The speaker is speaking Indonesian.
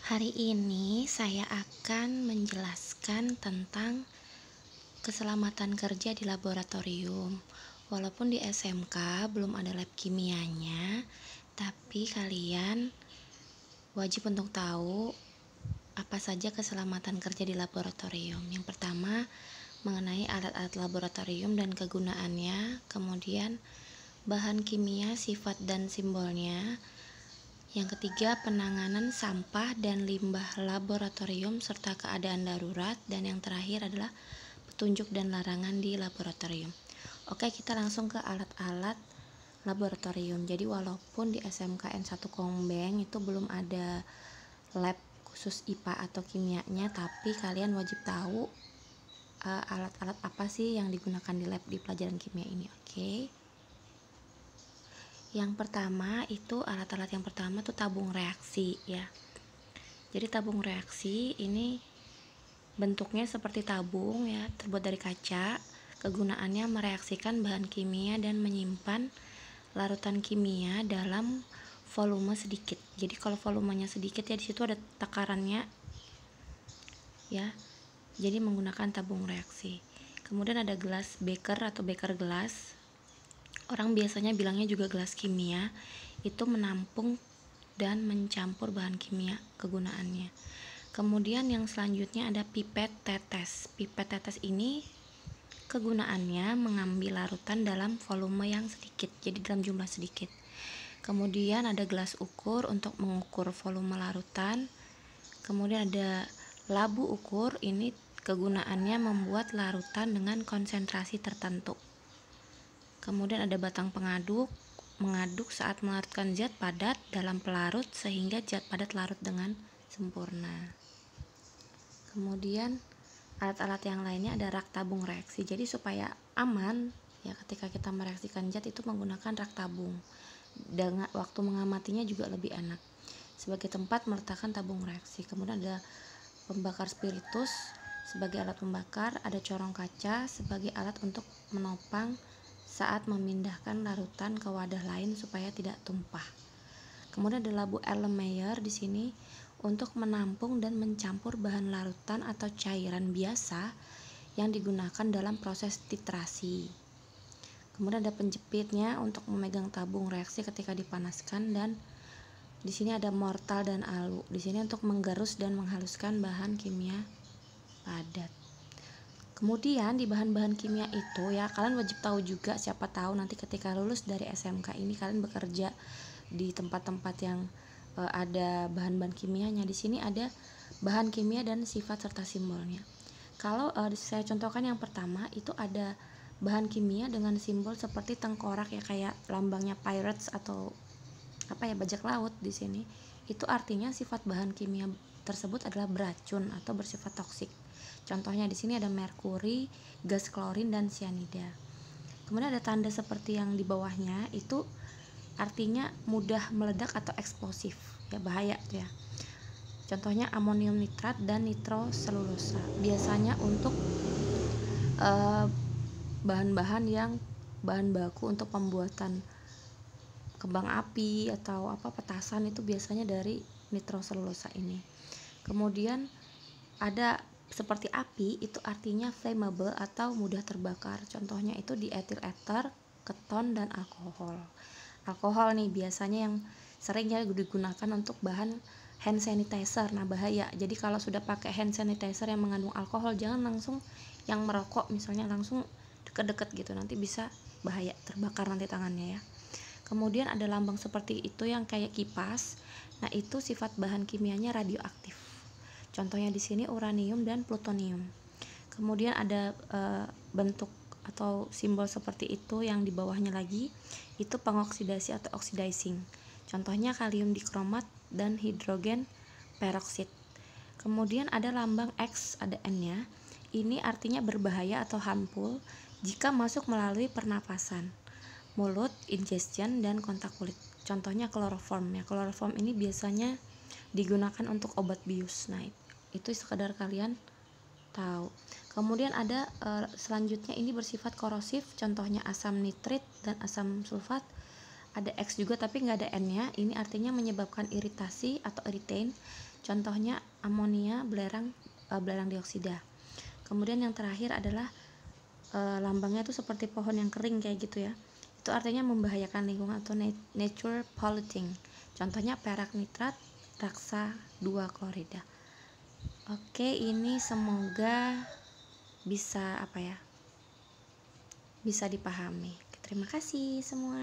Hari ini saya akan menjelaskan tentang keselamatan kerja di laboratorium. Walaupun di SMK belum ada lab kimianya, tapi kalian wajib untuk tahu apa saja keselamatan kerja di laboratorium. Yang pertama, mengenai alat-alat laboratorium dan kegunaannya, kemudian bahan kimia, sifat dan simbolnya. Yang ketiga, penanganan sampah dan limbah laboratorium serta keadaan darurat. Dan yang terakhir adalah petunjuk dan larangan di laboratorium. Oke, kita langsung ke alat-alat laboratorium. Jadi walaupun di SMKN 1 Kongbeng itu belum ada lab khusus IPA atau kimianya, tapi kalian wajib tahu alat-alat apa sih yang digunakan di lab di pelajaran kimia ini. Oke. Yang pertama itu alat-alat yang pertama tuh tabung reaksi ya. Jadi tabung reaksi ini bentuknya seperti tabung ya, terbuat dari kaca. Kegunaannya mereaksikan bahan kimia dan menyimpan larutan kimia dalam volume sedikit. Jadi kalau volumenya sedikit ya di situ ada takarannya ya. Jadi menggunakan tabung reaksi. Kemudian ada gelas beker atau beker gelas. Orang biasanya bilangnya juga gelas kimia. Itu menampung dan mencampur bahan kimia kegunaannya. Kemudian yang selanjutnya ada pipet tetes. Pipet tetes ini kegunaannya mengambil larutan dalam volume yang sedikit, jadi dalam jumlah sedikit. Kemudian ada gelas ukur untuk mengukur volume larutan. Kemudian ada labu ukur, ini kegunaannya membuat larutan dengan konsentrasi tertentu. Kemudian ada batang pengaduk, mengaduk saat melarutkan zat padat dalam pelarut sehingga zat padat larut dengan sempurna. Kemudian alat-alat yang lainnya ada rak tabung reaksi. Jadi supaya aman ya ketika kita mereaksikan zat itu menggunakan rak tabung. Dengan waktu mengamatinya juga lebih enak. Sebagai tempat meletakkan tabung reaksi. Kemudian ada pembakar spiritus sebagai alat pembakar, ada corong kaca sebagai alat untuk menopang saat memindahkan larutan ke wadah lain supaya tidak tumpah. Kemudian ada labu Erlenmeyer di sini untuk menampung dan mencampur bahan larutan atau cairan biasa yang digunakan dalam proses titrasi. Kemudian ada penjepitnya untuk memegang tabung reaksi ketika dipanaskan, dan di sini ada mortal dan alu. Di sini untuk menggerus dan menghaluskan bahan kimia padat. Kemudian di bahan-bahan kimia itu ya kalian wajib tahu juga, siapa tahu nanti ketika lulus dari SMK ini kalian bekerja di tempat-tempat yang ada bahan-bahan kimianya. Di sini ada bahan kimia dan sifat serta simbolnya. Kalau saya contohkan yang pertama itu ada bahan kimia dengan simbol seperti tengkorak ya, kayak lambangnya pirates atau apa ya, bajak laut di sini. Itu artinya sifat bahan kimia tersebut adalah beracun atau bersifat toksik. Contohnya di sini ada merkuri, gas klorin dan sianida. Kemudian ada tanda seperti yang di bawahnya, itu artinya mudah meledak atau eksplosif ya, bahaya tuh ya. Contohnya amonium nitrat dan nitroselulosa. Biasanya untuk bahan-bahan yang bahan baku untuk pembuatan kembang api atau petasan itu biasanya dari nitroselulosa ini. Kemudian ada seperti api, itu artinya flammable atau mudah terbakar. Contohnya itu di etil ether, keton dan alkohol. Alkohol nih biasanya yang sering ya digunakan untuk bahan hand sanitizer. Nah bahaya. Jadi kalau sudah pakai hand sanitizer yang mengandung alkohol, jangan langsung yang merokok misalnya langsung deket-deket gitu, nanti bisa bahaya, terbakar nanti tangannya ya. Kemudian ada lambang seperti itu yang kayak kipas. Nah itu sifat bahan kimianya radioaktif. Contohnya di sini uranium dan plutonium. Kemudian ada bentuk atau simbol seperti itu yang di bawahnya lagi, itu pengoksidasi atau oxidizing. Contohnya kalium dikromat dan hidrogen peroksid. Kemudian ada lambang X, ada N-nya. Ini artinya berbahaya atau harmful jika masuk melalui pernapasan, mulut, ingestion, dan kontak kulit. Contohnya kloroform ya. Kloroform ini biasanya digunakan untuk obat bius. Nah, itu sekedar kalian tahu. Kemudian ada selanjutnya ini bersifat korosif, contohnya asam nitrit dan asam sulfat. Ada X juga tapi nggak ada N-nya. Ini artinya menyebabkan iritasi atau irritate. contohnya amonia, belerang dioksida. Kemudian yang terakhir adalah lambangnya itu seperti pohon yang kering kayak gitu ya. Itu artinya membahayakan lingkungan atau nature polluting. Contohnya perak nitrat, raksa 2 klorida. Oke, ini semoga bisa bisa dipahami. Terima kasih semua.